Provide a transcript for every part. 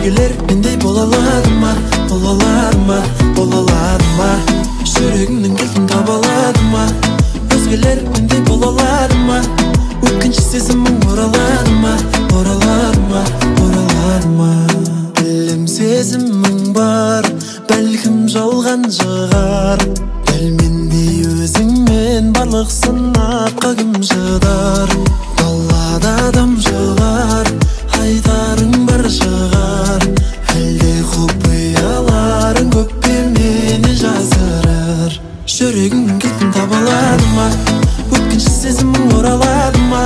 Özgeler mendey bola alады ма, бола алады ма, бола алады ма? Жүрегіңнің кілтін таба алады ма? Өзгелер мендей бола алады ма? Өткінші сезімің оралады ма, оралады ма, оралады ма? Білем сезімің бар, бәлкім жалған шығар. Дәл мендей өзіңмен барлық сынаққа кім шыдар? Далада адам жылар, айтарың бар шығар. Әлде құпияларың көппе мені жасырар? Жүрегіңнің кілтін таба алады ма? Өткінші сезімің оралады ма?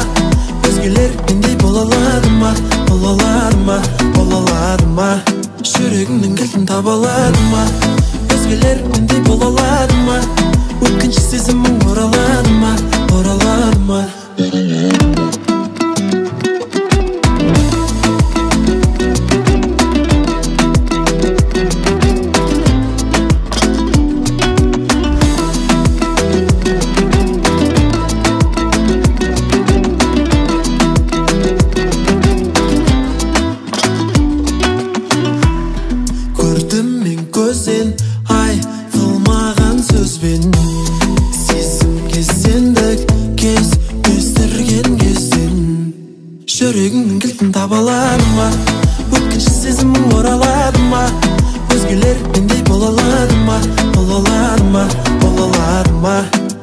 Өзгелер мендей бола алады ма, бола алады ма, бола алады ма? Жүрегіңнің кілтін таба алады ма? Өзгелер мендей бола алады ма? Өткінші сезімің оралады ма, оралады ма? Көзден айтылмаған сөзбен сезімге сендік кез өстірген кезден жүрегіңнің кілтін таба алады ма? Өткінші сезімің оралады ма? Өзгелер мендей бола алады ма, бола алады ма, бола алады ма?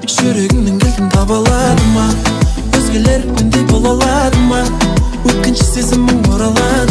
Жүрегіңнің кілтін таба алады ма? Өзгелер мендей бола алады ма? Өткінші сезімің оралады